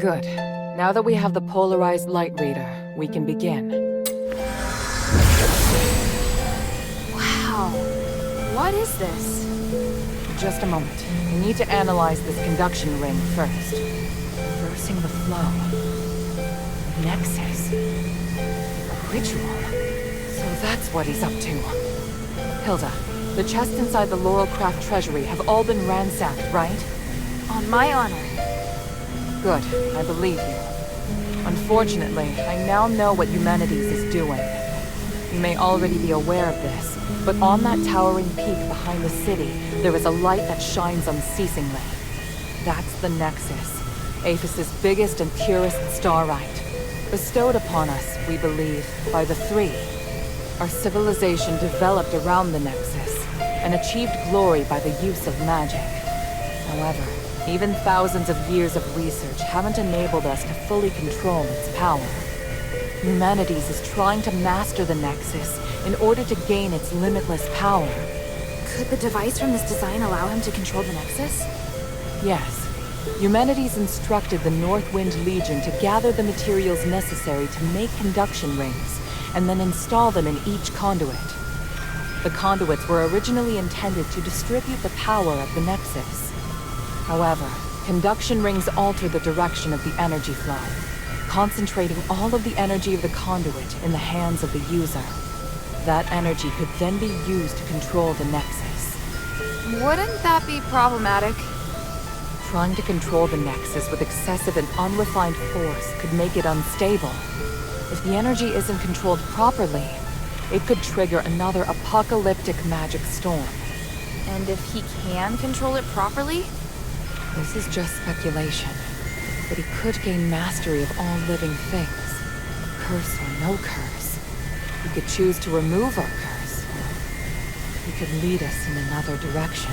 Good. Now that we have the polarized light reader, we can begin. Wow. What is this? Just a moment. We need to analyze this conduction ring first. Reversing the flow. Nexus. A ritual. So that's what he's up to. Hilda, the chests inside the Laurelcraft treasury have all been ransacked, right? On my honor. Good. I believe you. Unfortunately, I now know what Humanities is doing. You may already be aware of this, but on that towering peak behind the city, there is a light that shines unceasingly. That's the Nexus, Aphes' biggest and purest starlight. Bestowed upon us, we believe, by the Three. Our civilization developed around the Nexus, and achieved glory by the use of magic. However, even thousands of years of research haven't enabled us to fully control its power. Humanities is trying to master the Nexus in order to gain its limitless power. Could the device from this design allow him to control the Nexus? Yes. Humanities instructed the Northwind Legion to gather the materials necessary to make conduction rings, and then install them in each conduit. The conduits were originally intended to distribute the power of the Nexus. However, conduction rings alter the direction of the energy flow, concentrating all of the energy of the conduit in the hands of the user. That energy could then be used to control the Nexus. Wouldn't that be problematic? Trying to control the Nexus with excessive and unrefined force could make it unstable. If the energy isn't controlled properly, it could trigger another apocalyptic magic storm. And if he can control it properly? This is just speculation, but he could gain mastery of all living things. Curse or no curse. He could choose to remove our curse, or he could lead us in another direction.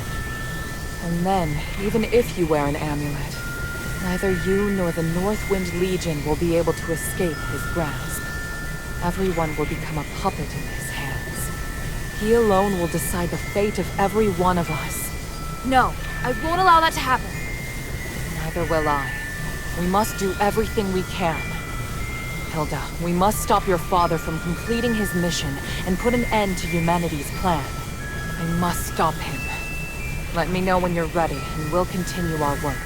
And then, even if you wear an amulet, neither you nor the Northwind Legion will be able to escape his grasp. Everyone will become a puppet in his hands. He alone will decide the fate of every one of us. No, I won't allow that to happen. Neither will I. We must do everything we can. Hilda, we must stop your father from completing his mission and put an end to Humanity's plan. I must stop him. Let me know when you're ready, and we'll continue our work.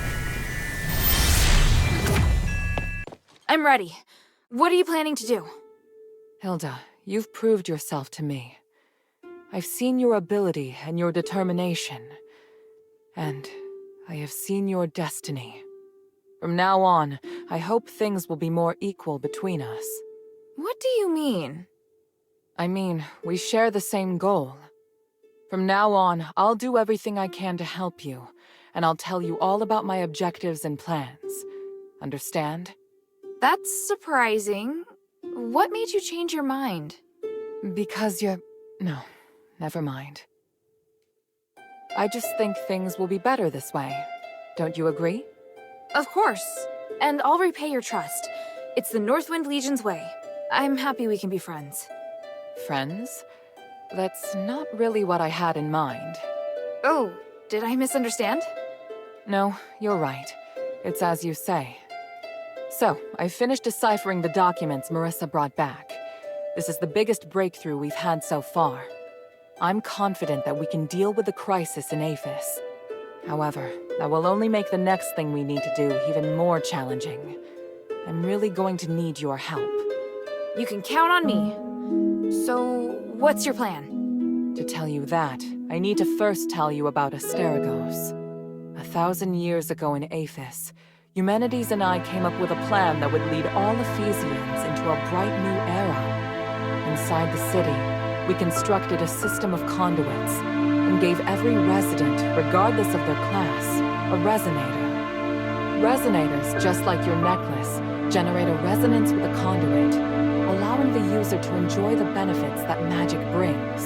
I'm ready. What are you planning to do? Hilda, you've proved yourself to me. I've seen your ability and your determination. And I have seen your destiny. From now on, I hope things will be more equal between us. What do you mean? I mean, we share the same goal. From now on, I'll do everything I can to help you, and I'll tell you all about my objectives and plans. Understand? That's surprising. What made you change your mind? Because you're... No, never mind. I just think things will be better this way. Don't you agree? Of course. And I'll repay your trust. It's the Northwind Legion's way. I'm happy we can be friends. Friends? That's not really what I had in mind. Oh, did I misunderstand? No, you're right. It's as you say. So, I finished deciphering the documents Marissa brought back. This is the biggest breakthrough we've had so far. I'm confident that we can deal with the crisis in Aphes. However, that will only make the next thing we need to do even more challenging. I'm really going to need your help. You can count on me. So, what's your plan? To tell you that, I need to first tell you about Asterigos. 1,000 years ago in Aphes, Humanities and I came up with a plan that would lead all Ephesians into a bright new era. Inside the city, we constructed a system of conduits and gave every resident, regardless of their class, a resonator. Resonators, just like your necklace, generate a resonance with a conduit, allowing the user to enjoy the benefits that magic brings.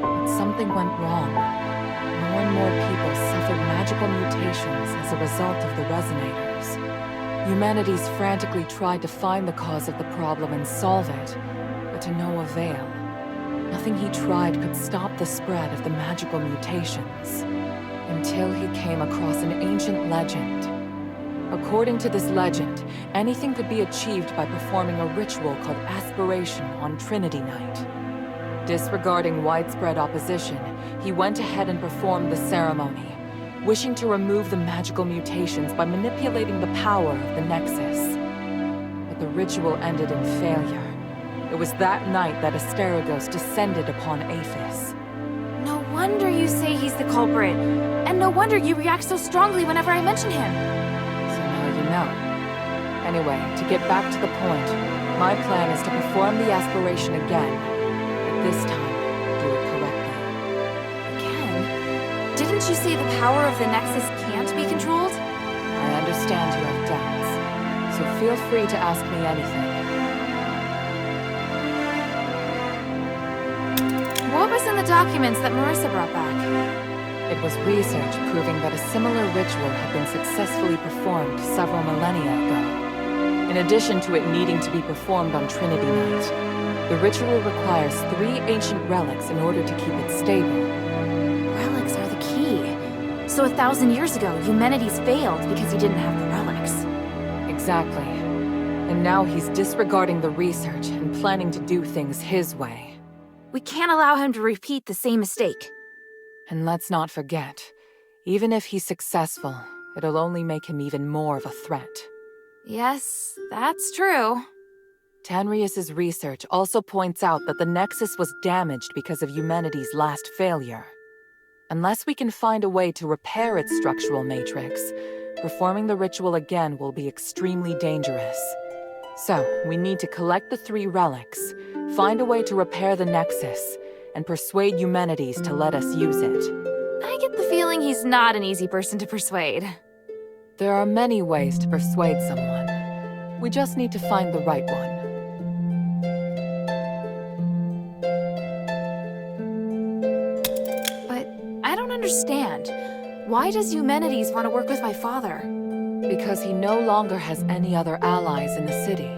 But something went wrong. More and more people suffered magical mutations as a result of the resonators. Humanities frantically tried to find the cause of the problem and solve it, but to no avail. Nothing he tried could stop the spread of the magical mutations, until he came across an ancient legend. According to this legend, anything could be achieved by performing a ritual called Aspiration on Trinity Night. Disregarding widespread opposition, he went ahead and performed the ceremony, wishing to remove the magical mutations by manipulating the power of the Nexus. But the ritual ended in failure. It was that night that Asterigos descended upon Aphes. No wonder you say he's the culprit. And no wonder you react so strongly whenever I mention him. So now you know. Anyway, to get back to the point, my plan is to perform the aspiration again, but this time, do it correctly. Again? Didn't you say the power of the Nexus can't be controlled? I understand you have doubts, so feel free to ask me anything. What was in the documents that Marissa brought back? It was research proving that a similar ritual had been successfully performed several millennia ago. In addition to it needing to be performed on Trinity Night, the ritual requires 3 ancient relics in order to keep it stable. Relics are the key. So 1,000 years ago, Eumenides failed because he didn't have the relics. Exactly. And now he's disregarding the research and planning to do things his way. We can't allow him to repeat the same mistake. And let's not forget, even if he's successful, it'll only make him even more of a threat. Yes, that's true. Tanrius's research also points out that the Nexus was damaged because of Eumenides' last failure. Unless we can find a way to repair its structural matrix, performing the ritual again will be extremely dangerous. So, we need to collect the 3 relics, find a way to repair the Nexus, and persuade Eumenides to let us use it. I get the feeling he's not an easy person to persuade. There are many ways to persuade someone. We just need to find the right one. But I don't understand. Why does Eumenides want to work with my father? Because he no longer has any other allies in the city.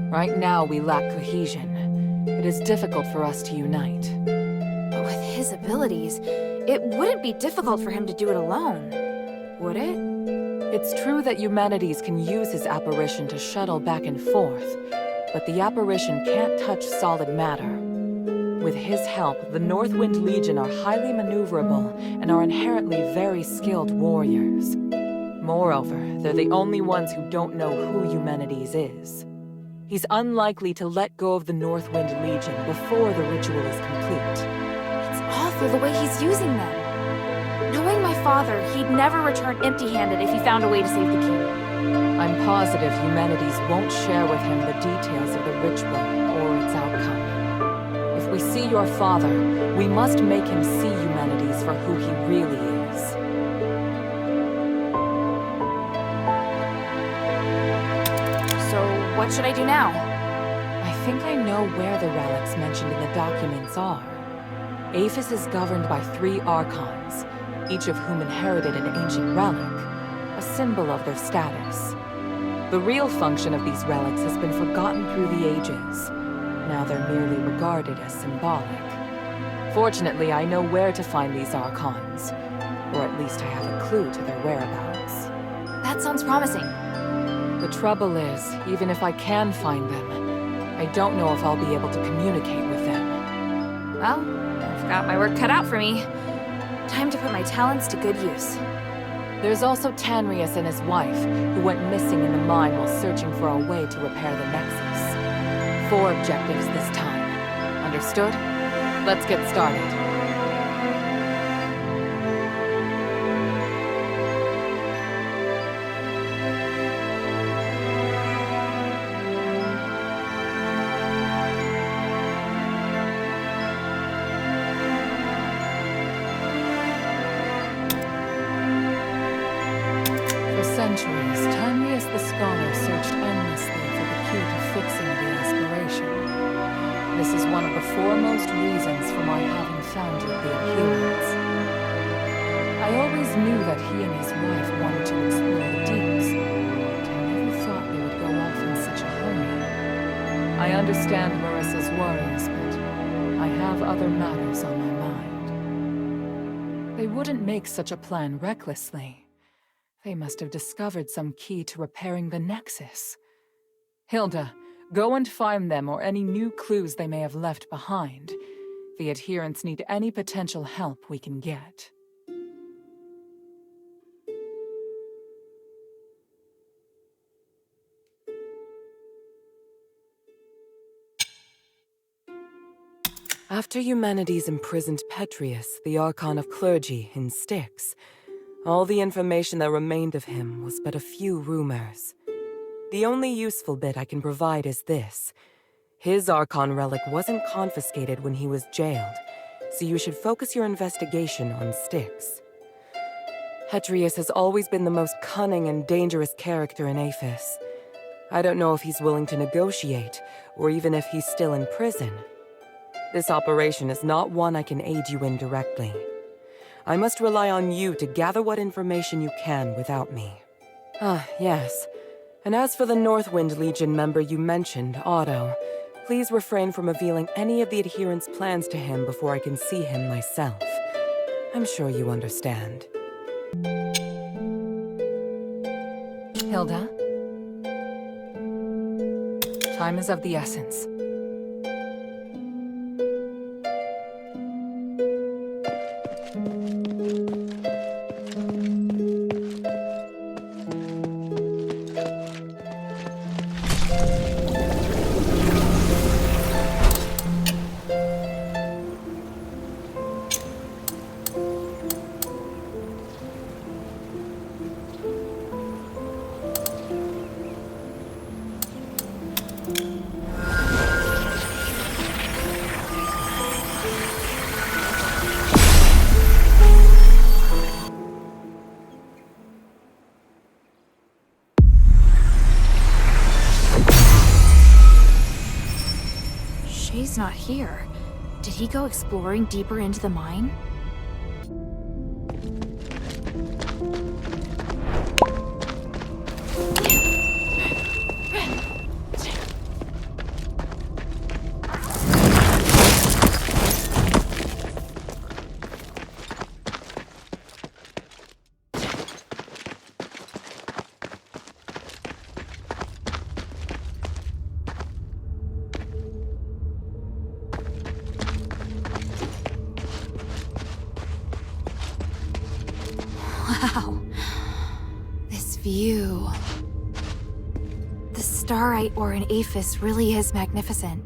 Right now, we lack cohesion. It is difficult for us to unite. But with his abilities, it wouldn't be difficult for him to do it alone, would it? It's true that Eumenides can use his apparition to shuttle back and forth, but the apparition can't touch solid matter. With his help, the Northwind Legion are highly maneuverable and are inherently very skilled warriors. Moreover, they're the only ones who don't know who Eumenides is. He's unlikely to let go of the Northwind Legion before the ritual is complete. It's awful the way he's using them. Knowing my father, he'd never return empty-handed if he found a way to save the king. I'm positive Eumenides won't share with him the details of the ritual or its outcome. If we see your father, we must make him see Eumenides for who he really is. So, what should I do now? I think I know where the relics mentioned in the documents are. Aphes is governed by 3 archons, each of whom inherited an ancient relic, a symbol of their status. The real function of these relics has been forgotten through the ages. Now they're merely regarded as symbolic. Fortunately, I know where to find these archons, or at least I have a clue to their whereabouts. That sounds promising. The trouble is, even if I can find them, I don't know if I'll be able to communicate with them. Well, I've got my work cut out for me. Time to put my talents to good use. There's also Tanrius and his wife, who went missing in the mine while searching for a way to repair the Nexus. 4 objectives this time. Understood? Let's get started. For centuries, Tanrius the Scholar searched endlessly for the key to fixing the aspiration. This is one of the foremost reasons for my having founded the Adherents. I always knew that he and his wife wanted to explore the deeps, but I never thought they would go off in such a hurry. I understand Marissa's worries, but I have other matters on my mind. They wouldn't make such a plan recklessly. They must have discovered some key to repairing the Nexus. Hilda, go and find them or any new clues they may have left behind. The adherents need any potential help we can get. After Eumenides imprisoned Petrius, the Archon of Clergy, in Styx, all the information that remained of him was but a few rumors. The only useful bit I can provide is this. His Archon relic wasn't confiscated when he was jailed, so you should focus your investigation on Styx. Petrius has always been the most cunning and dangerous character in Aphes. I don't know if he's willing to negotiate, or even if he's still in prison. This operation is not one I can aid you in directly. I must rely on you to gather what information you can without me. Ah, yes. And as for the Northwind Legion member you mentioned, Otto, please refrain from revealing any of the adherents' plans to him before I can see him myself. I'm sure you understand. Hilda? Time is of the essence. He's not here. Did he go exploring deeper into the mine? Wow. This view. The starite ore in Aphes really is magnificent.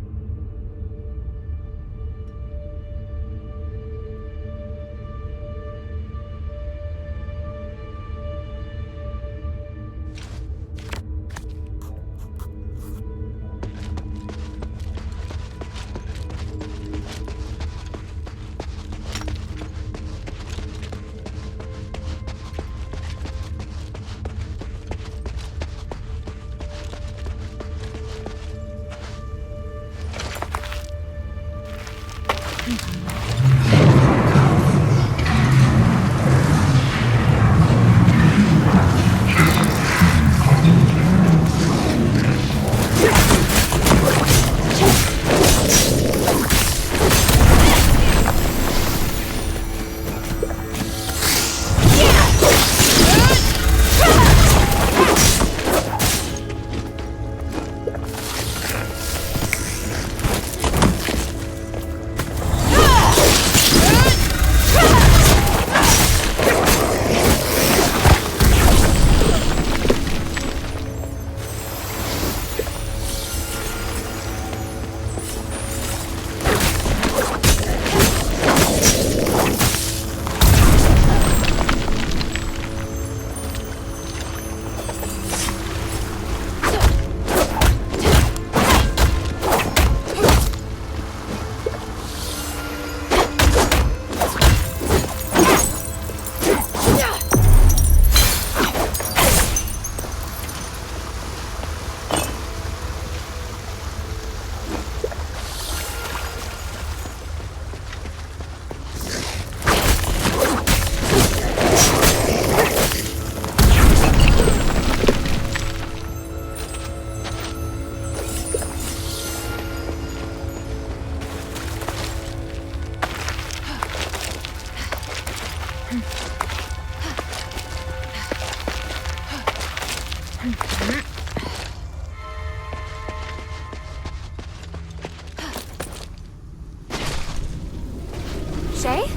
Shay?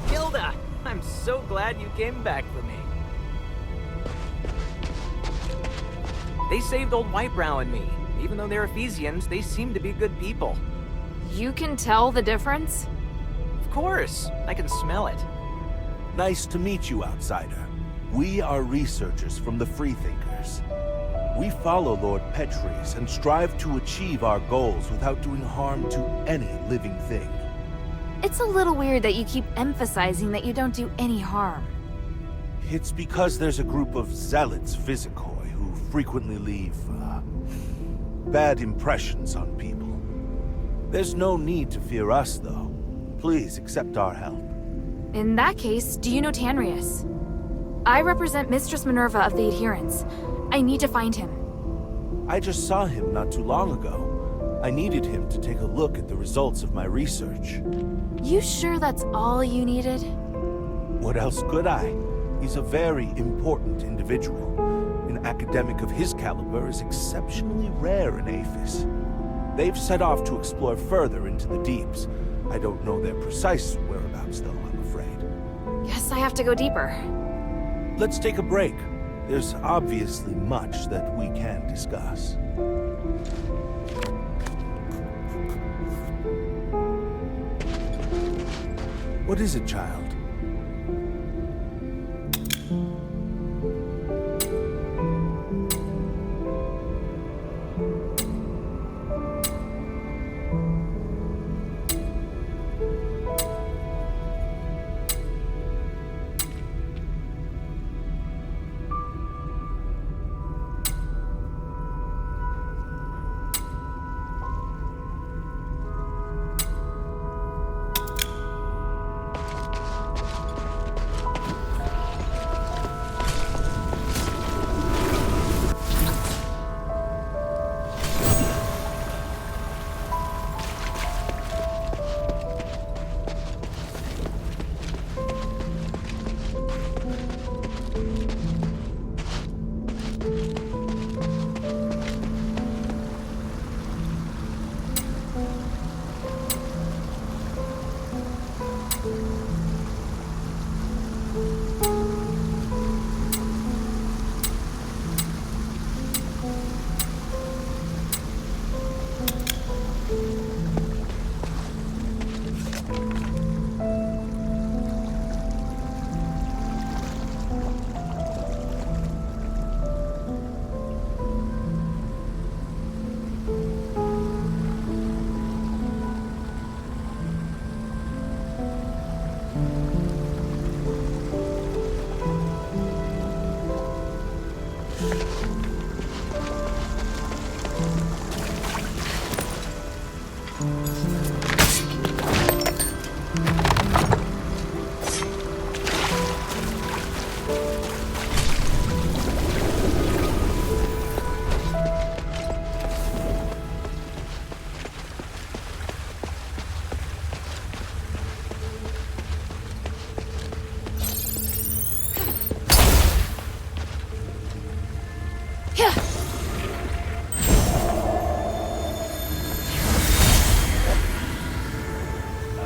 Hilda! I'm so glad you came back for me. They saved old Whitebrow and me. Even though they're Ephesians, they seem to be good people. You can tell the difference? Of course, I can smell it. Nice to meet you, outsider. We are researchers from the Freethinkers. We follow Lord Petrius and strive to achieve our goals without doing harm to any living thing. It's a little weird that you keep emphasizing that you don't do any harm. It's because there's a group of zealots physicoi who frequently leave, bad impressions on people. There's no need to fear us, though. Please accept our help. In that case, do you know Tanrius? I represent Mistress Minerva of the Adherents. I need to find him. I just saw him not too long ago. I needed him to take a look at the results of my research. You sure that's all you needed? What else could I? He's a very important individual. An academic of his caliber is exceptionally rare in Aphes. They've set off to explore further into the deeps. I don't know their precise whereabouts, though, I'm afraid. Guess I have to go deeper. Let's take a break. There's obviously much that we can discuss. What is it, child?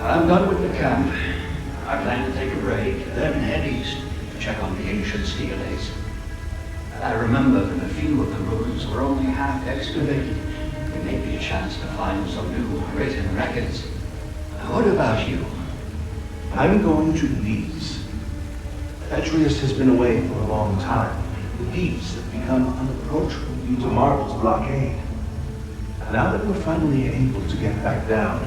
I'm done with the camp. I plan to take a break, then head east to check on the ancient steelates. I remember that a few of the ruins were only half excavated. There may be a chance to find some new written records. What about you? I'm going to the deeps. Petrius has been away for a long time. The deeps have become unapproachable due to Marvel's blockade. Now that we're finally able to get back down,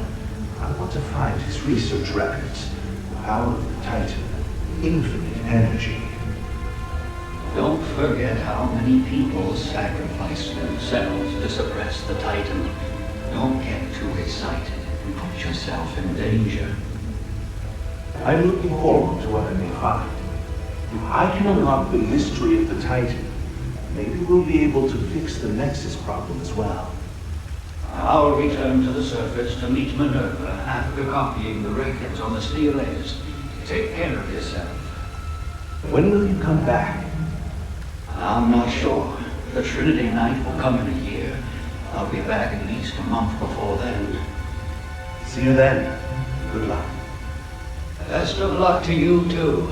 I want to find his research records. The power of the Titan, infinite energy. Don't forget how many people sacrificed themselves to suppress the Titan. Don't get too excited and put yourself in danger. I'm looking forward to what I may find. If I can unlock the mystery of the Titan, maybe we'll be able to fix the Nexus problem as well. I'll return to the surface to meet Minerva after copying the records on the steelates. Take care of yourself. When will you come back? I'm not sure. The Trinity Night will come in a year. I'll be back at least a month before then. See you then. Good luck. Best of luck to you, too.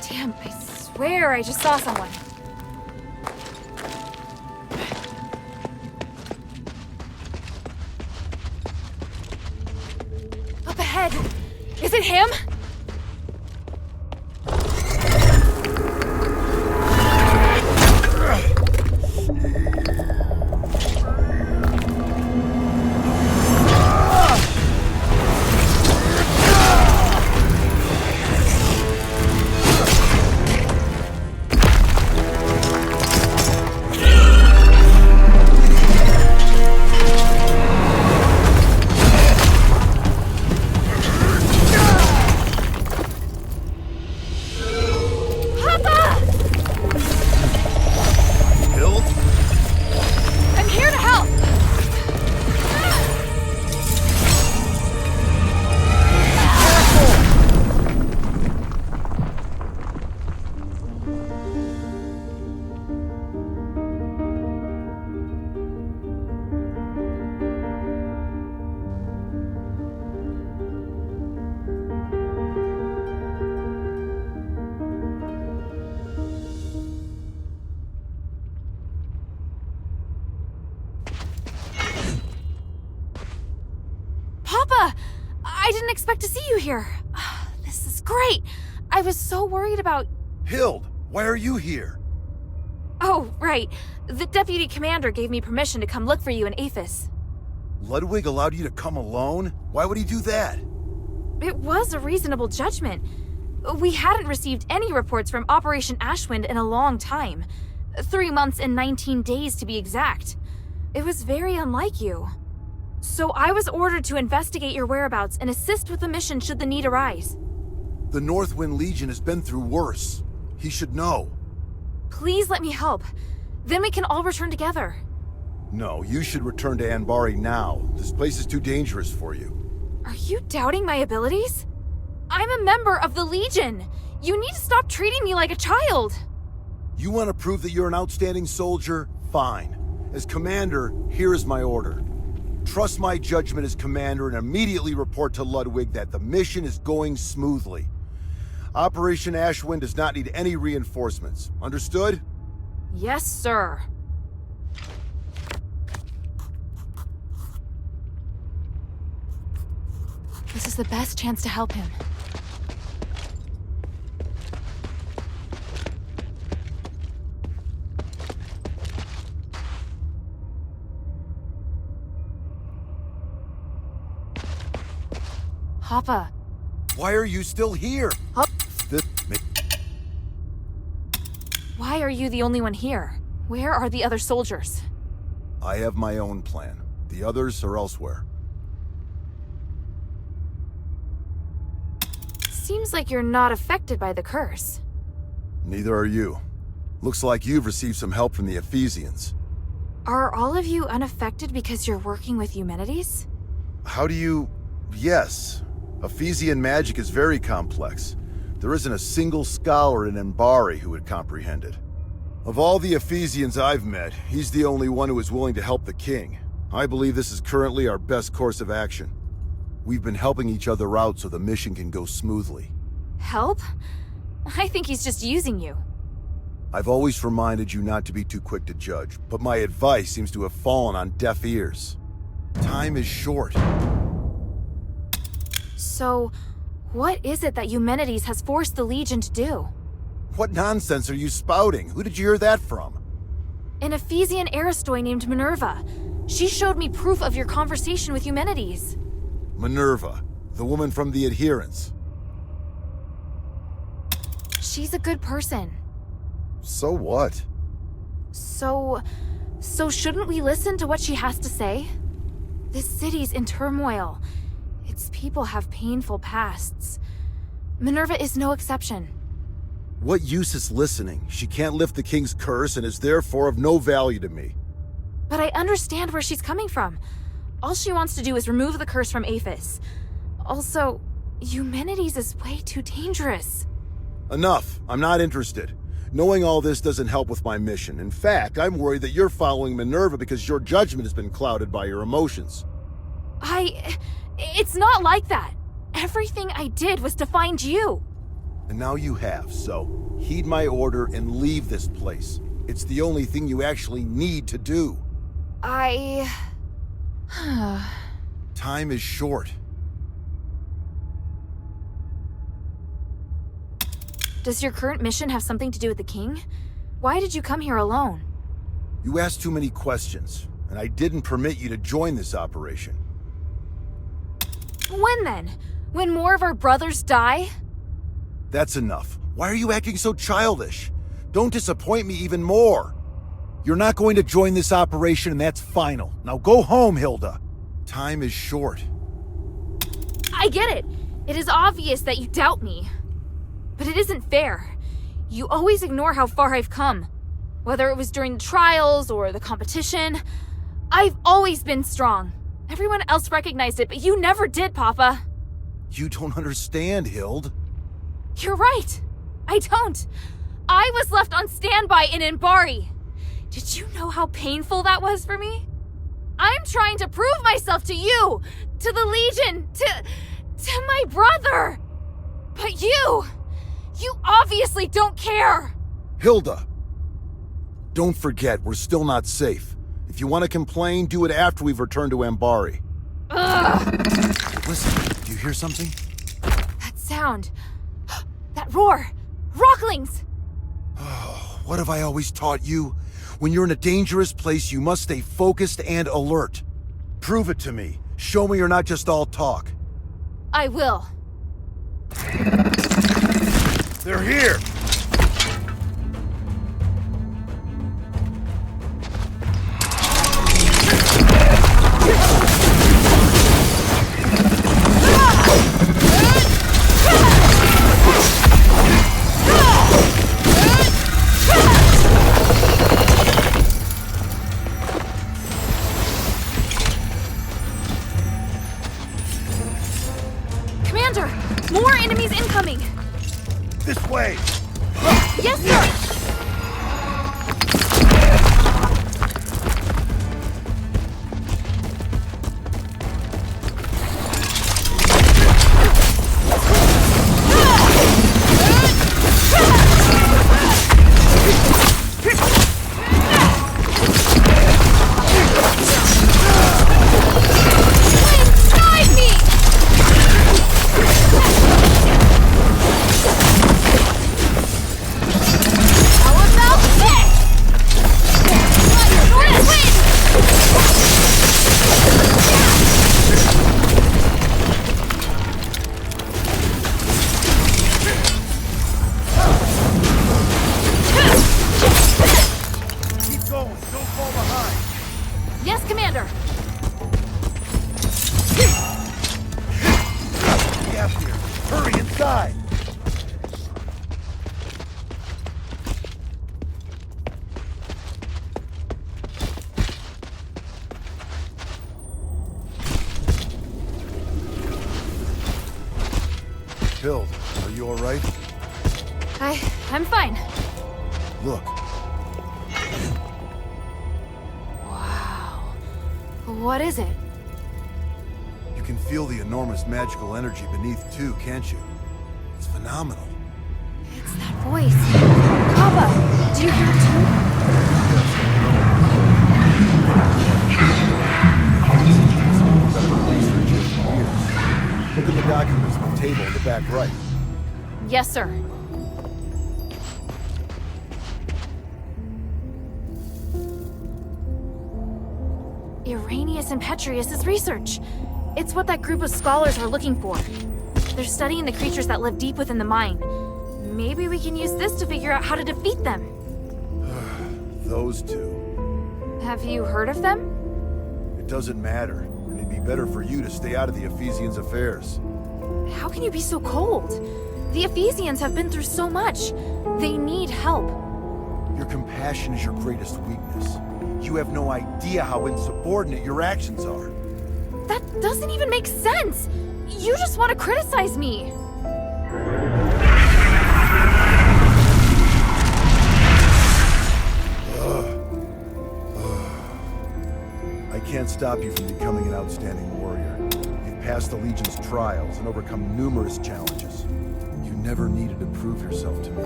Damn, I swear I just saw someone. Up ahead! Is it him? didn't expect to see you here. This is great. I was so worried about... Hild, why are you here? Oh, right. The deputy commander gave me permission to come look for you in Aphes. Ludwig allowed you to come alone? Why would he do that? It was a reasonable judgment. We hadn't received any reports from Operation Ashwind in a long time. 3 months and 19 days to be exact. It was very unlike you. So I was ordered to investigate your whereabouts and assist with the mission should the need arise. The Northwind Legion has been through worse. He should know. Please let me help. Then we can all return together. No, you should return to Anbari now. This place is too dangerous for you. Are you doubting my abilities? I'm a member of the Legion. You need to stop treating me like a child. You want to prove that you're an outstanding soldier? Fine. As commander, here is my order. Trust my judgment as commander and immediately report to Ludwig that the mission is going smoothly. Operation Ashwind does not need any reinforcements. Understood? Yes, sir. This is the best chance to help him. Papa. Why are you still here? Huh? This... Why are you the only one here? Where are the other soldiers? I have my own plan. The others are elsewhere. Seems like you're not affected by the curse. Neither are you. Looks like you've received some help from the Ephesians. Are all of you unaffected because you're working with Eumenides? How do you... Yes. Ephesian magic is very complex. There isn't a single scholar in Anbari who would comprehend it. Of all the Ephesians I've met, he's the only one who is willing to help the king. I believe this is currently our best course of action. We've been helping each other out so the mission can go smoothly. Help? I think he's just using you. I've always reminded you not to be too quick to judge, but my advice seems to have fallen on deaf ears. Time is short. So, what is it that Eumenides has forced the Legion to do? What nonsense are you spouting? Who did you hear that from? An Ephesian Aristoi named Minerva. She showed me proof of your conversation with Eumenides. Minerva, the woman from the Adherents. She's a good person. So what? So shouldn't we listen to what she has to say? This city's in turmoil. Its people have painful pasts. Minerva is no exception. What use is listening? She can't lift the king's curse and is therefore of no value to me. But I understand where she's coming from. All she wants to do is remove the curse from Aphes. Also, Eumenides is way too dangerous. Enough. I'm not interested. Knowing all this doesn't help with my mission. In fact, I'm worried that you're following Minerva because your judgment has been clouded by your emotions. It's not like that. Everything I did was to find you. And now you have, so heed my order and leave this place. It's the only thing you actually need to do. Time is short. Does your current mission have something to do with the king? Why did you come here alone? You asked too many questions, and I didn't permit you to join this operation. When then? When more of our brothers die? That's enough. Why are you acting so childish? Don't disappoint me even more. You're not going to join this operation, and that's final. Now go home, Hilda. Time is short. I get it. It is obvious that you doubt me. But it isn't fair. You always ignore how far I've come. Whether it was during the trials or the competition, I've always been strong. Everyone else recognized it, but you never did, Papa. You don't understand, Hild. You're right. I don't. I was left on standby in Anbari. Did you know how painful that was for me? I'm trying to prove myself to you, to the Legion, to my brother. But you obviously don't care. Hilda! Don't forget, we're still not safe. If you want to complain, do it after we've returned to Anbari. Ugh. Listen, Do you hear something? That sound. That roar. Rocklings! Oh, what have I always taught you? When you're in a dangerous place, you must stay focused and alert. Prove it to me. Show me you're not just all talk. I will. They're here! Commander! More enemies incoming! This way! Yes, sir! Hilda, are you alright? I'm fine. Look. Wow. What is it? You can feel the enormous magical energy beneath too, can't you? It's phenomenal. It's that voice. Papa, do you hear it too? Look at the documents on the table in the back right. Yes, sir. Irenaeus and Petrius' research. It's what that group of scholars are looking for. They're studying the creatures that live deep within the mine. Maybe we can use this to figure out how to defeat them. Those two. Have you heard of them? It doesn't matter. And it'd be better for you to stay out of the Ephesians' affairs. How can you be so cold? The Ephesians have been through so much. They need help. Your compassion is your greatest weakness. You have no idea how insubordinate your actions are. That doesn't even make sense! You just want to criticize me! I can't stop you from becoming an outstanding warrior. You've passed the Legion's trials and overcome numerous challenges. You never needed to prove yourself to me.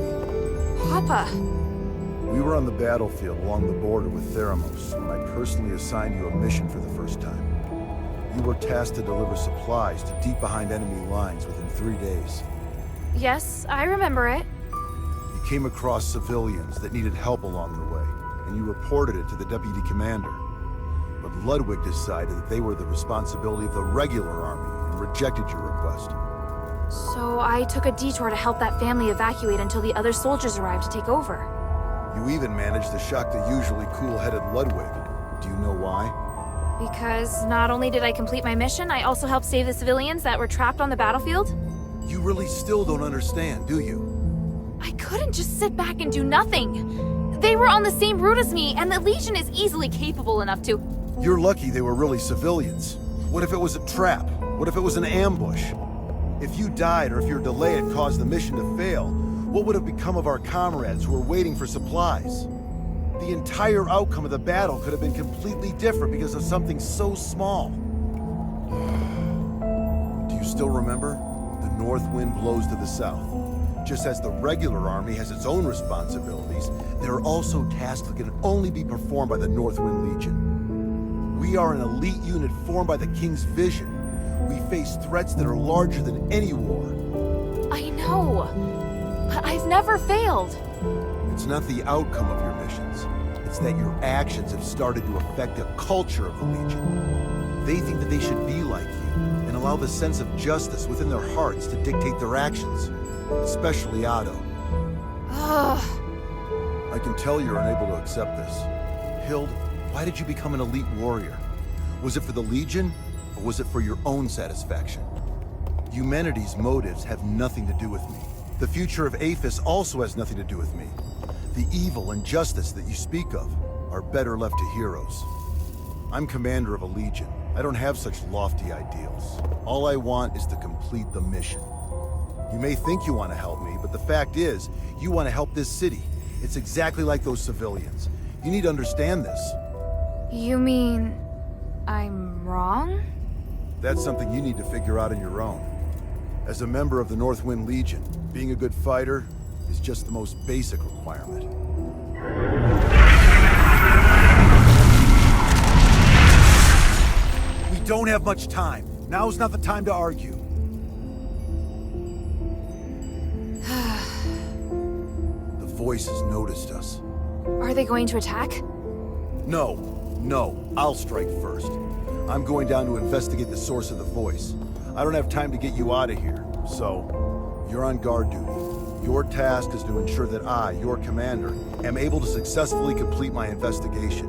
Papa! We were on the battlefield along the border with Theramos when I personally assigned you a mission for the first time. You were tasked to deliver supplies to deep behind enemy lines within 3 days. Yes, I remember it. You came across civilians that needed help along the way, and you reported it to the deputy commander. But Ludwig decided that they were the responsibility of the regular army and rejected your request. So I took a detour to help that family evacuate until the other soldiers arrived to take over. You even managed to shock the usually cool-headed Ludwig. Do you know why? Because not only did I complete my mission, I also helped save the civilians that were trapped on the battlefield. You really still don't understand, do you? I couldn't just sit back and do nothing. They were on the same route as me, and the Legion is easily capable enough to... You're lucky they were really civilians. What if it was a trap? What if it was an ambush? If you died or if your delay had caused the mission to fail, what would have become of our comrades who were waiting for supplies? The entire outcome of the battle could have been completely different because of something so small. Do you still remember? The north wind blows to the south. Just as the regular army has its own responsibilities, there are also tasks that can only be performed by the Northwind Legion. We are an elite unit formed by the King's vision. We face threats that are larger than any war. I know, but I've never failed. It's not the outcome of your missions. It's that your actions have started to affect the culture of the Legion. They think that they should be like you, and allow the sense of justice within their hearts to dictate their actions. Especially Otto. Ugh. I can tell you're unable to accept this. Hild, why did you become an elite warrior? Was it for the Legion, or was it for your own satisfaction? Humanity's motives have nothing to do with me. The future of Aphis also has nothing to do with me. The evil and justice that you speak of are better left to heroes. I'm commander of a Legion. I don't have such lofty ideals. All I want is to complete the mission. You may think you want to help me, but the fact is, you want to help this city. It's exactly like those civilians. You need to understand this. You mean I'm wrong? That's something you need to figure out on your own. As a member of the Northwind Legion, being a good fighter is just the most basic requirement. We don't have much time. Now's not the time to argue. The voices noticed us. Are they going to attack? No, I'll strike first. I'm going down to investigate the source of the voice. I don't have time to get you out of here, so you're on guard duty. Your task is to ensure that I, your commander, am able to successfully complete my investigation.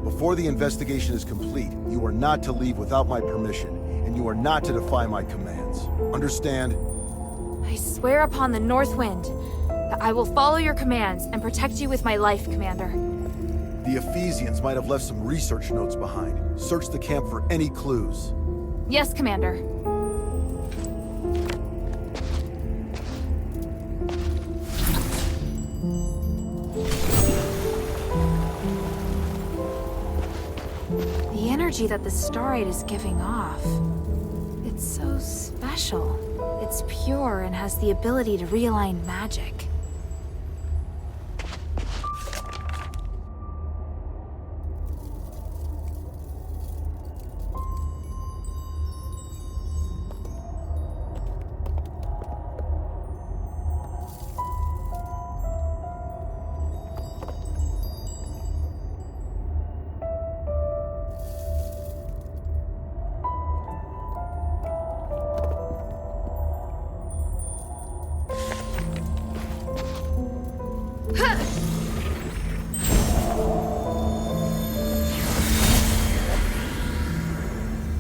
Before the investigation is complete, you are not to leave without my permission, and you are not to defy my commands. Understand? I swear upon the Northwind that I will follow your commands and protect you with my life, Commander. The Ephesians might have left some research notes behind. Search the camp for any clues. Yes, Commander. The energy that the starite is giving off. It's so special. It's pure and has the ability to realign magic.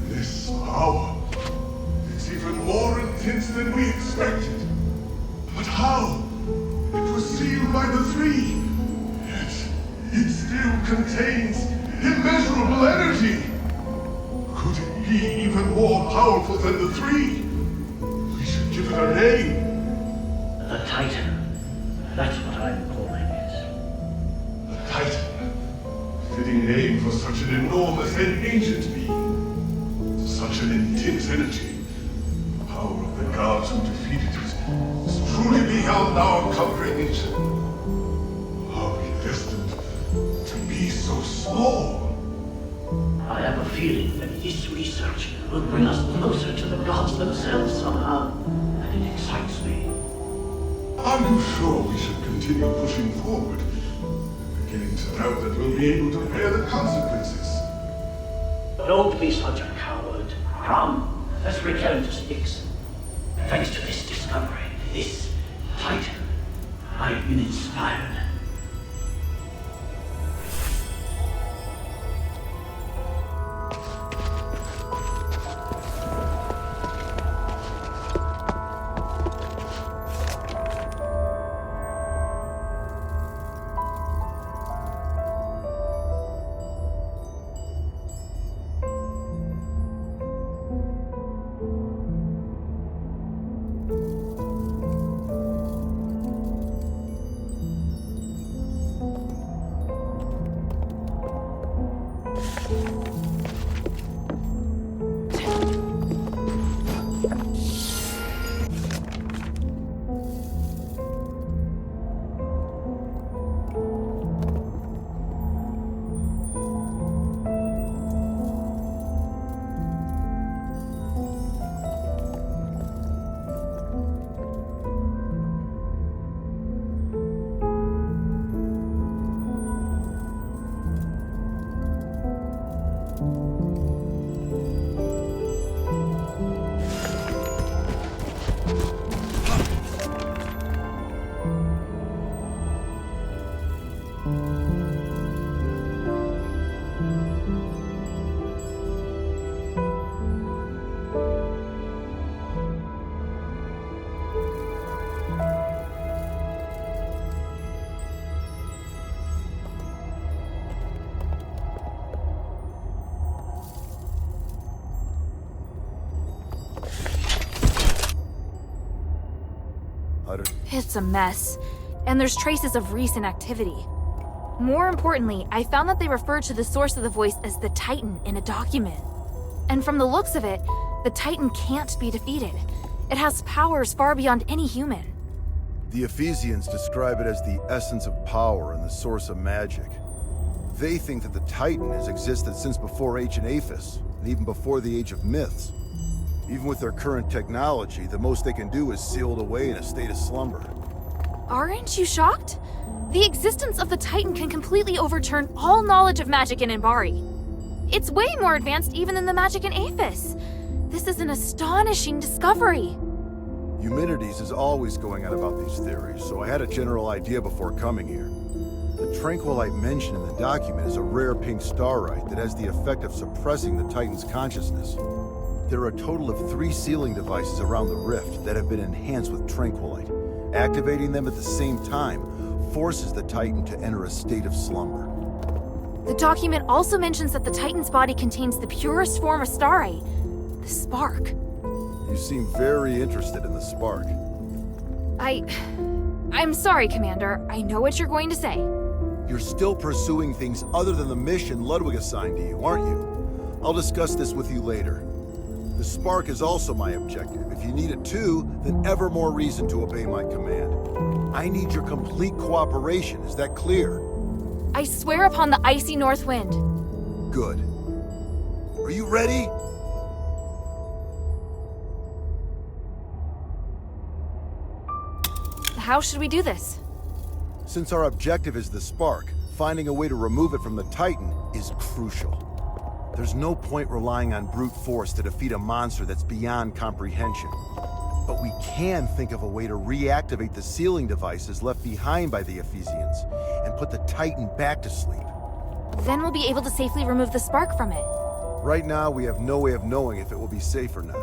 This power, it's even more intense than we expected. But how? It was sealed by the three. Yet, it still contains immeasurable energy. Could it be even more powerful than the three? We should give it a name. The Titan. That's what I'm calling it. The Titan. Fitting name for such an enormous and ancient being. Such an intense energy. The power of the gods who defeated it is truly beyond our comprehension. Are we destined to be so small? I have a feeling that this research will bring us closer to the gods themselves somehow, and it excites me. Are you sure we should continue pushing forward? I'm beginning to doubt that we'll be able to bear the consequences. Don't be such a coward. Come, let's return to Styx. Thanks to this discovery, this Titan, I've been inspired. It's a mess, and there's traces of recent activity. More importantly, I found that they referred to the source of the voice as the Titan in a document. And from the looks of it, the Titan can't be defeated. It has powers far beyond any human. The Ephesians describe it as the essence of power and the source of magic. They think that the Titan has existed since before ancient Aphes, and even before the age of myths. Even with their current technology, the most they can do is seal it away in a state of slumber. Aren't you shocked? The existence of the Titan can completely overturn all knowledge of magic in Imbari. It's way more advanced even than the magic in Aphes. This is an astonishing discovery. Eumenides is always going on about these theories, so I had a general idea before coming here. The tranquilite mentioned in the document is a rare pink starite that has the effect of suppressing the Titan's consciousness. There are a total of 3 sealing devices around the rift that have been enhanced with tranquilite. Activating them at the same time forces the Titan to enter a state of slumber. The document also mentions that the Titan's body contains the purest form of starite, the spark. You seem very interested in the spark. I'm sorry, Commander. I know what you're going to say. You're still pursuing things other than the mission Ludwig assigned to you, aren't you? I'll discuss this with you later. The spark is also my objective. If you need it too, then ever more reason to obey my command. I need your complete cooperation, is that clear? I swear upon the icy north wind. Good. Are you ready? How should we do this? Since our objective is the spark, finding a way to remove it from the Titan is crucial. There's no point relying on brute force to defeat a monster that's beyond comprehension. But we can think of a way to reactivate the sealing devices left behind by the Ephesians and put the Titan back to sleep. Then we'll be able to safely remove the spark from it. Right now, we have no way of knowing if it will be safe or not.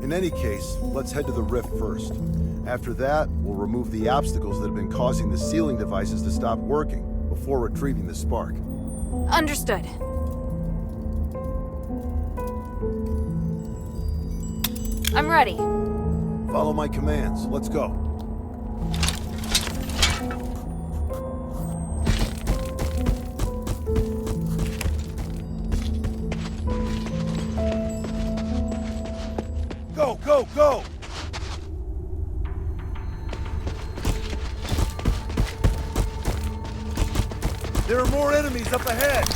In any case, let's head to the rift first. After that, we'll remove the obstacles that have been causing the sealing devices to stop working before retrieving the spark. Understood. I'm ready. Follow my commands. Let's go. Go, go, go! There are more enemies up ahead!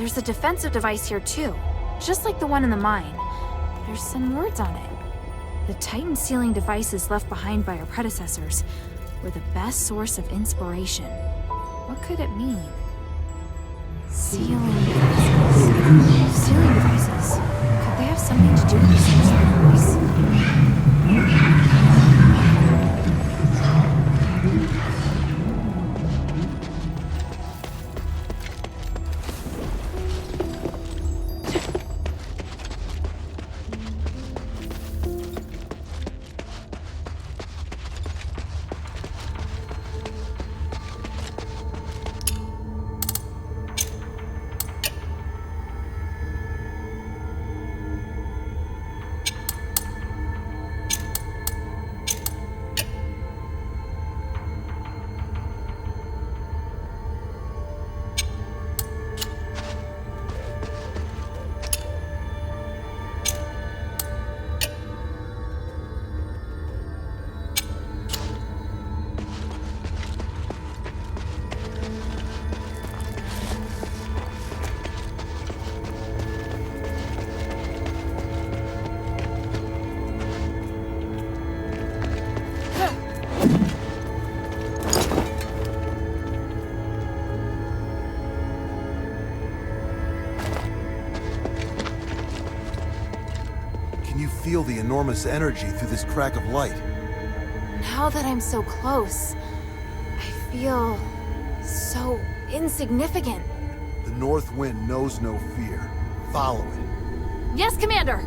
There's a defensive device here too, just like the one in the mine. There's some words on it. The Titan sealing devices left behind by our predecessors were the best source of inspiration. What could it mean? Sealing devices. Sealing devices. Could they have something to do with the source of the voice? Feel the enormous energy through this crack of light. Now that I'm so close, I feel so insignificant. The North Wind knows no fear. Follow it. Yes, Commander!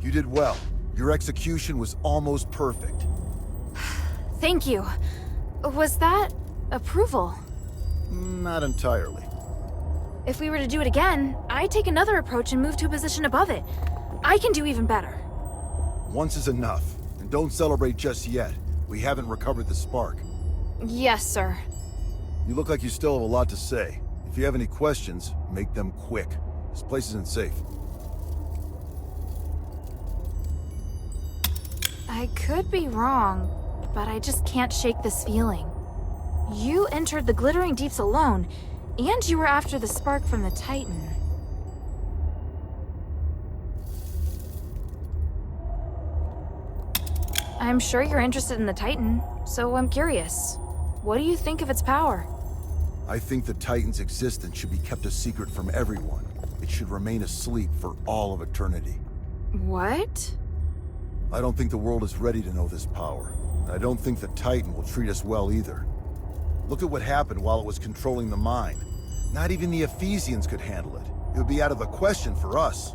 You did well. Your execution was almost perfect. Thank you. Was that approval? Not entirely. If we were to do it again, I'd take another approach and move to a position above it. I can do even better. Once is enough, and don't celebrate just yet. We haven't recovered the spark. Yes, sir. You look like you still have a lot to say. If you have any questions, make them quick. This place isn't safe. I could be wrong, but I just can't shake this feeling. You entered the Glittering Deeps alone, and you were after the spark from the Titan. I'm sure you're interested in the Titan, so I'm curious. What do you think of its power? I think the Titan's existence should be kept a secret from everyone. It should remain asleep for all of eternity. What? I don't think the world is ready to know this power. And I don't think the Titan will treat us well either. Look at what happened while it was controlling the mine. Not even the Ephesians could handle it. It would be out of the question for us.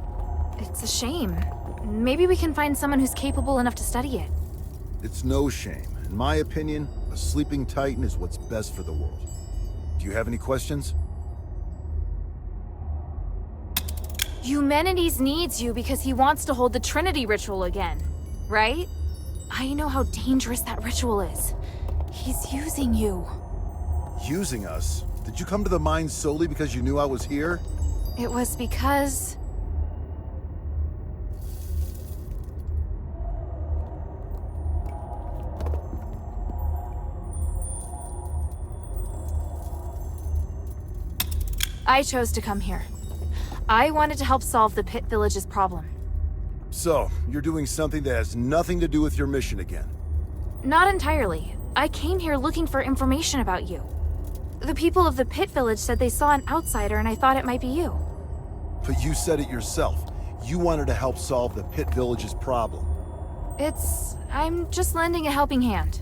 It's a shame. Maybe we can find someone who's capable enough to study it. It's no shame. In my opinion, a sleeping Titan is what's best for the world. Do you have any questions? Humanities needs you because he wants to hold the Trinity ritual again, right? I know how dangerous that ritual is. He's using you. Using us? Did you come to the mine solely because you knew I was here? It was because... I chose to come here. I wanted to help solve the Pit Village's problem. So, you're doing something that has nothing to do with your mission again. Not entirely. I came here looking for information about you. The people of the Pit Village said they saw an outsider and I thought it might be you. But you said it yourself. You wanted to help solve the Pit Village's problem. I'm just lending a helping hand.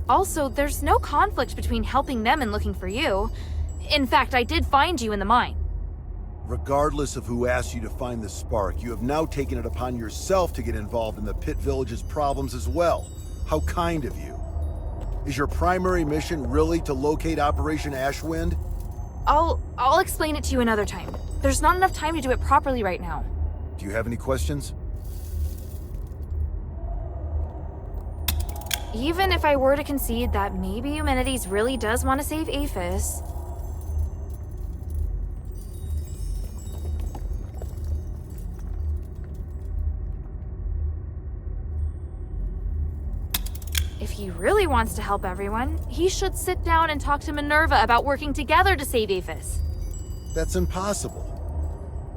Also, there's no conflict between helping them and looking for you. In fact, I did find you in the mine. Regardless of who asked you to find the spark, you have now taken it upon yourself to get involved in the Pit Village's problems as well. How kind of you. Is your primary mission really to locate Operation Ashwind? I'll explain it to you another time. There's not enough time to do it properly right now. Do you have any questions? Even if I were to concede that maybe Humanities really does want to save Aphes... If he really wants to help everyone, he should sit down and talk to Minerva about working together to save Aphes. That's impossible.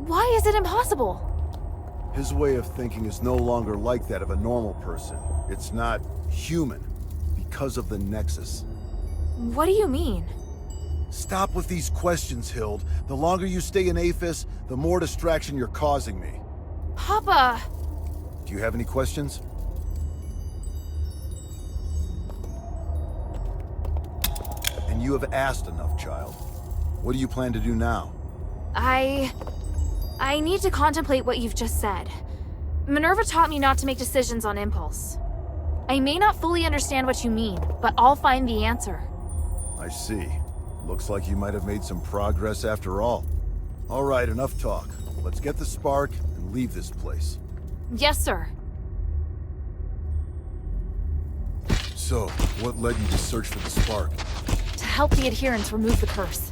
Why is it impossible? His way of thinking is no longer like that of a normal person. It's not human, because of the Nexus. What do you mean? Stop with these questions, Hilda. The longer you stay in Aphes, the more distraction you're causing me. Papa! Do you have any questions? And you have asked enough, child. What do you plan to do now? I need to contemplate what you've just said. Minerva taught me not to make decisions on impulse. I may not fully understand what you mean, but I'll find the answer. I see. Looks like you might have made some progress after all. All right, enough talk. Let's get the spark and leave this place. Yes, sir. So, what led you to search for the spark? To help the adherents remove the curse.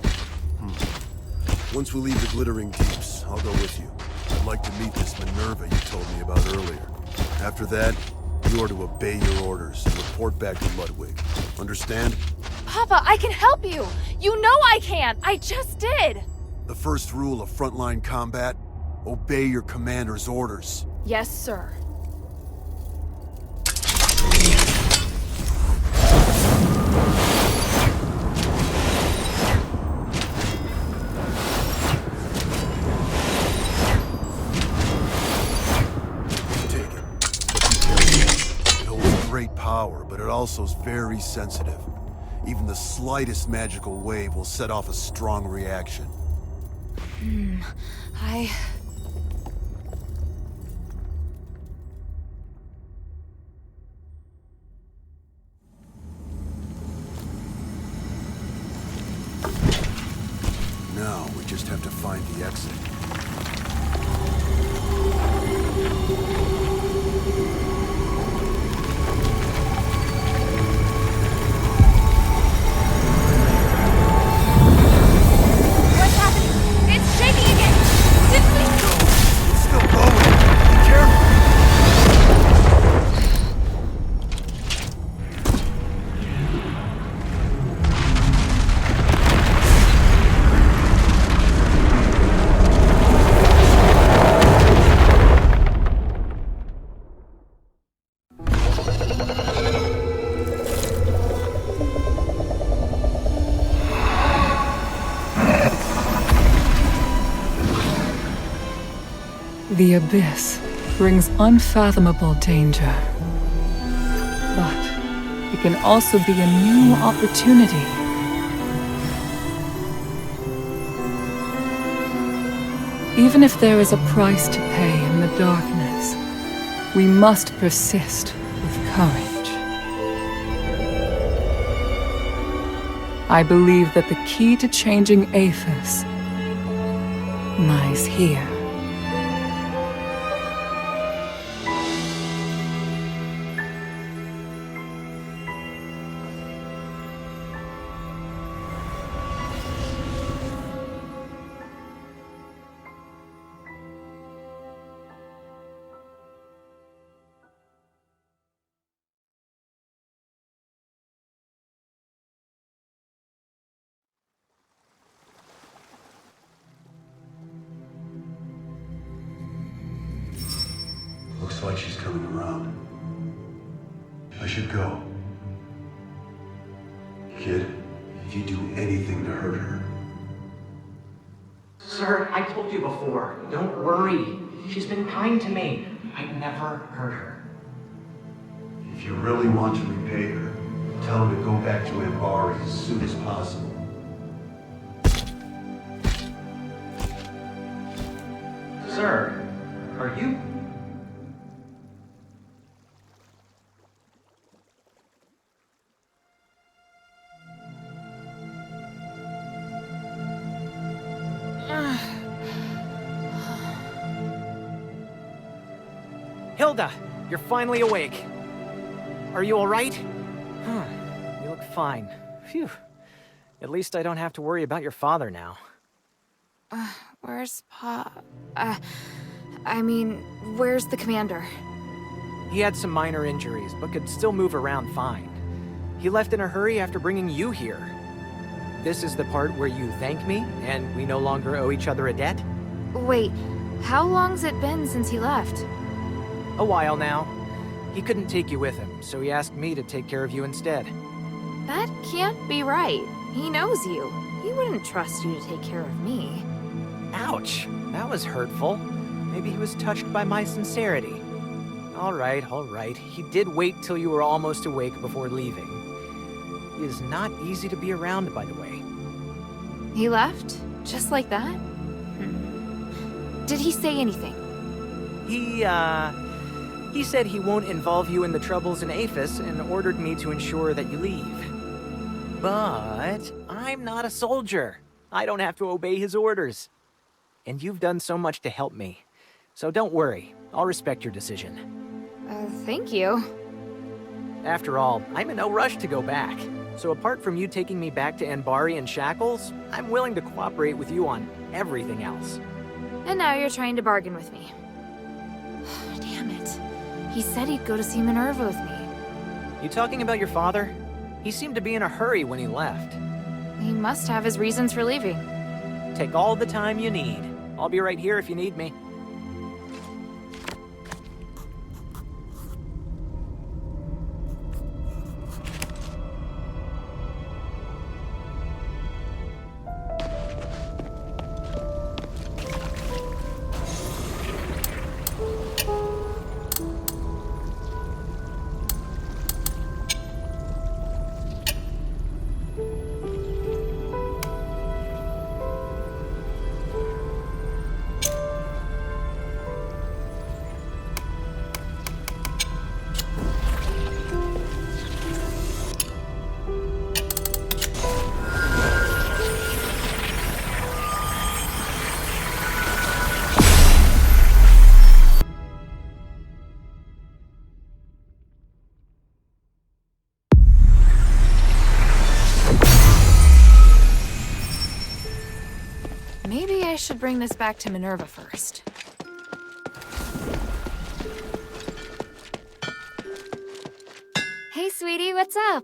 Once we leave the Glittering Deeps, I'll go with you. I'd like to meet this Minerva you told me about earlier. After that, you are to obey your orders and report back to Ludwig. Understand? Papa, I can help you! You know I can! I just did! The first rule of frontline combat? Obey your commander's orders. Yes, sir. Power, but it also is very sensitive. Even the slightest magical wave will set off a strong reaction. What's happening? It's shaking again! Didn't we... It's still going. Be careful. The abyss brings unfathomable danger. But it can also be a new opportunity. Even if there is a price to pay in the darkness, we must persist with courage. I believe that the key to changing Aphes lies here. Looks like she's coming around. I should go. Kid, if you do anything to hurt her... Sir, I told you before. Don't worry. She's been kind to me. I'd never hurt her. If you really want to repay her, tell her to go back to Embarks as soon as possible. Sir, are you... Hilda, you're finally awake. Are you all right? You look fine. Phew. At least I don't have to worry about your father now. Where's Pa... where's the commander? He had some minor injuries, but could still move around fine. He left in a hurry after bringing you here. This is the part where you thank me, and we no longer owe each other a debt? Wait, how long's it been since he left? A while now. He couldn't take you with him, so he asked me to take care of you instead. That can't be right. He knows you. He wouldn't trust you to take care of me. Ouch! That was hurtful. Maybe he was touched by my sincerity. All right. He did wait till you were almost awake before leaving. He is not easy to be around, by the way. He left? Just like that? Did he say anything? He said he won't involve you in the troubles in Aphis and ordered me to ensure that you leave. But I'm not a soldier. I don't have to obey his orders. And you've done so much to help me. So don't worry. I'll respect your decision. Thank you. After all, I'm in no rush to go back. So apart from you taking me back to Anbari in shackles, I'm willing to cooperate with you on everything else. And now you're trying to bargain with me. Damn it. He said he'd go to see Minerva with me. You talking about your father? He seemed to be in a hurry when he left. He must have his reasons for leaving. Take all the time you need. I'll be right here if you need me. should bring this back to Minerva first. Hey, sweetie, what's up?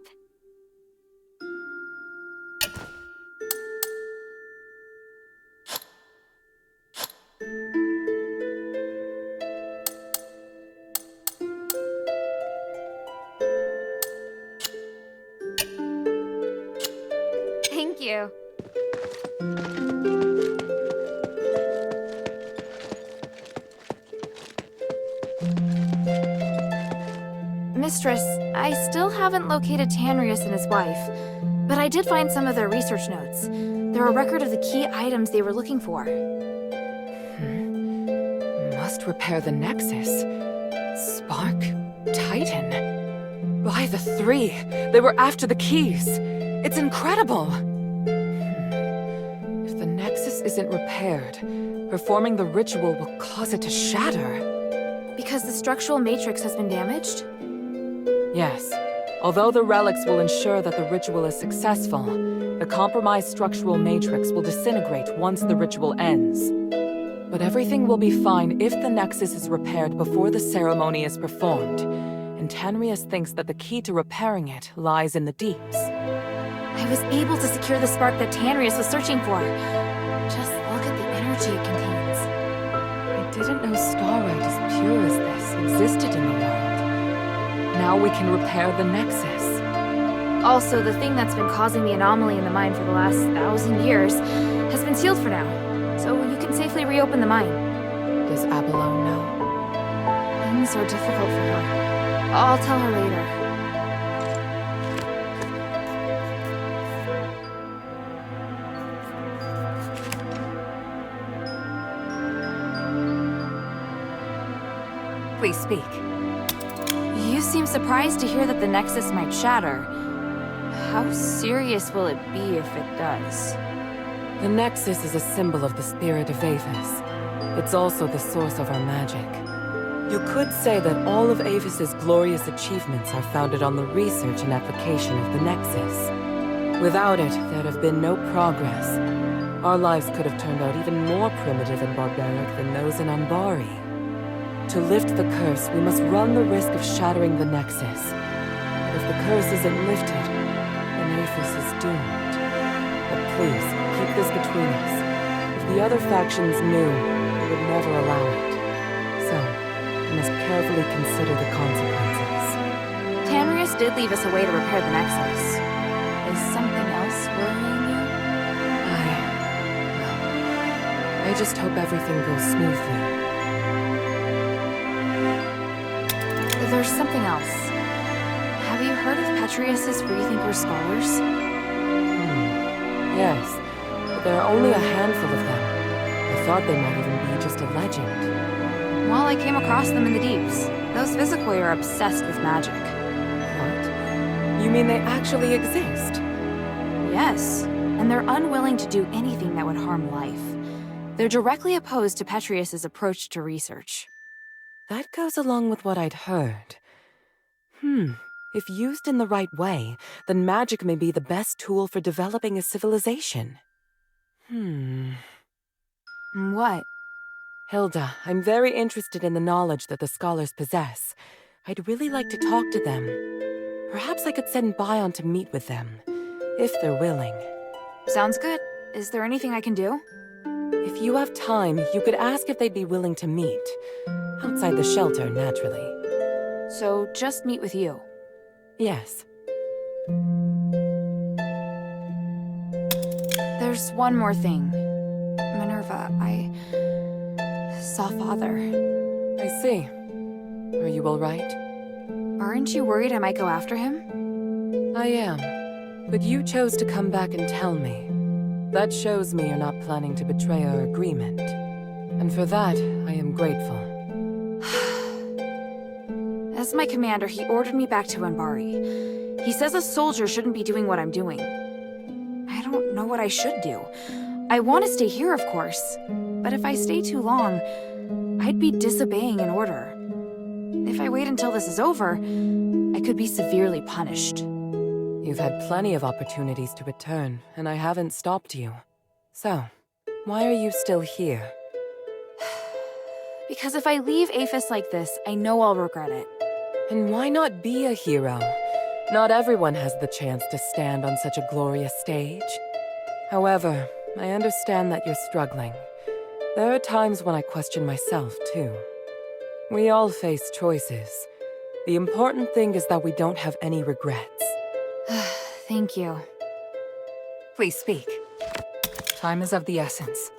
Thank you. Mistress, I still haven't located Tanrius and his wife, but I did find some of their research notes. They're a record of the key items they were looking for. Must repair the Nexus. Spark, Titan. By the three, they were after the keys. It's incredible. If the Nexus isn't repaired, performing the ritual will cause it to shatter. Because the structural matrix has been damaged? Yes. Although the relics will ensure that the ritual is successful, the compromised structural matrix will disintegrate once the ritual ends. But everything will be fine if the Nexus is repaired before the ceremony is performed, and Tanrius thinks that the key to repairing it lies in the deeps. I was able to secure the spark that Tanrius was searching for. Just look at the energy it contains. I didn't know starlight as pure as this existed in the world. Now we can repair the Nexus. Also, the thing that's been causing the anomaly in the mine for the last 1,000 years has been sealed for now, so you can safely reopen the mine. Does Abalone know? Things are difficult for her. I'll tell her later. Please speak. You seem surprised to hear that the Nexus might shatter. How serious will it be if it does? The Nexus is a symbol of the spirit of Aphes. It's also the source of our magic. You could say that all of Aphes' glorious achievements are founded on the research and application of the Nexus. Without it, there'd have been no progress. Our lives could have turned out even more primitive and barbaric than those in Ambari. To lift the curse, we must run the risk of shattering the Nexus. If the curse isn't lifted, then Aphes is doomed. But please, keep this between us. If the other factions knew, they would never allow it. So, we must carefully consider the consequences. Tanrius did leave us a way to repair the Nexus. Is something else worrying you? I just hope everything goes smoothly. There's something else. Have you heard of Petrius's freethinker scholars? Yes, but there are only a handful of them. I thought they might even be just a legend. Well, I came across them in the deeps. Those Visicoi are obsessed with magic. What? You mean they actually exist? Yes, and they're unwilling to do anything that would harm life. They're directly opposed to Petrius's approach to research. That goes along with what I'd heard. If used in the right way, then magic may be the best tool for developing a civilization. What? Hilda, I'm very interested in the knowledge that the scholars possess. I'd really like to talk to them. Perhaps I could send Bion to meet with them, if they're willing. Sounds good. Is there anything I can do? If you have time, you could ask if they'd be willing to meet. Outside the shelter, naturally. So, just meet with you? Yes. There's one more thing. Minerva, I saw Father. I see. Are you all right? Aren't you worried I might go after him? I am. But you chose to come back and tell me. That shows me you're not planning to betray our agreement. And for that, I am grateful. As my commander, he ordered me back to Ambari. He says a soldier shouldn't be doing what I'm doing. I don't know what I should do. I want to stay here, of course. But if I stay too long, I'd be disobeying an order. If I wait until this is over, I could be severely punished. You've had plenty of opportunities to return, and I haven't stopped you. So, Why are you still here? Because if I leave Aphis like this, I know I'll regret it. And why not be a hero? Not everyone has the chance to stand on such a glorious stage. However, I understand that you're struggling. There are times when I question myself, too. We all face choices. The important thing is that we don't have any regrets. Thank you. Please speak. Time is of the essence.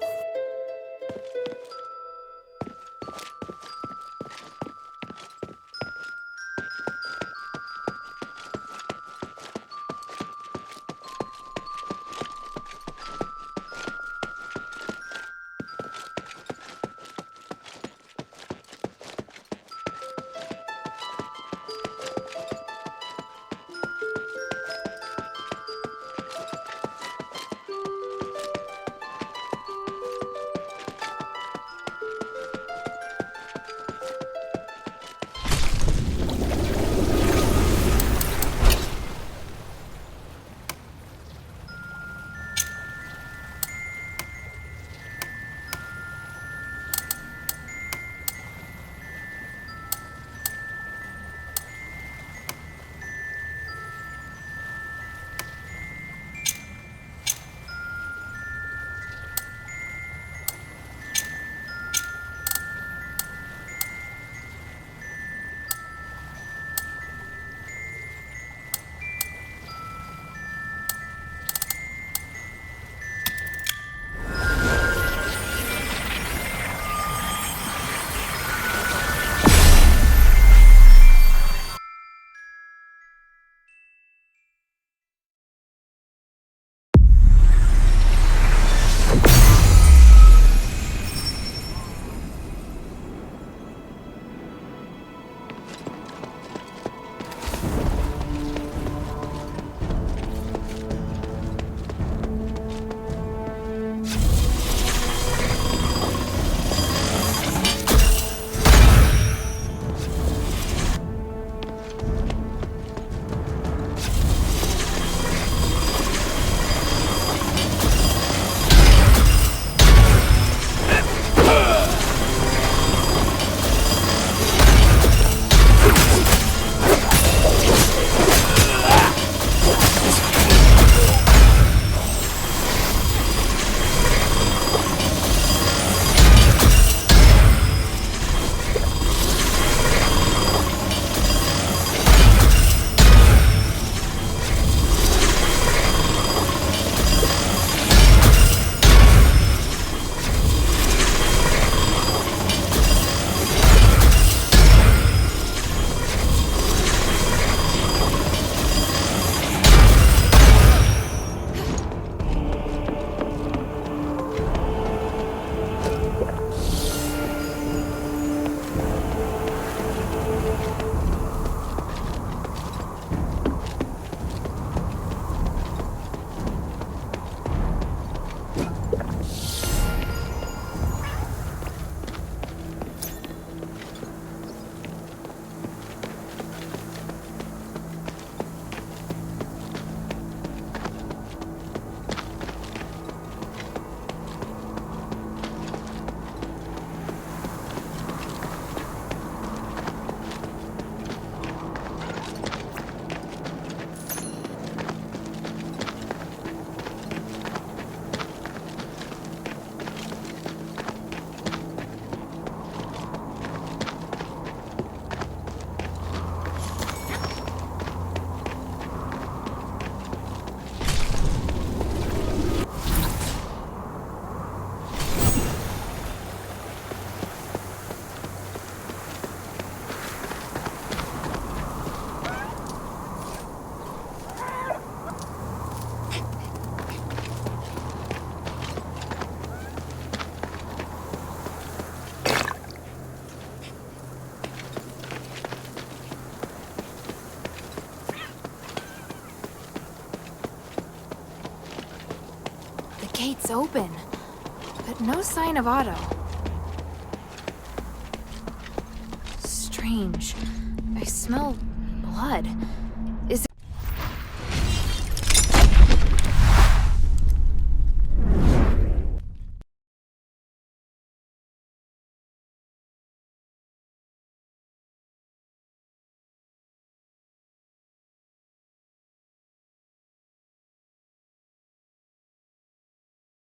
gate's open, but no sign of Otto. Strange. I smell blood.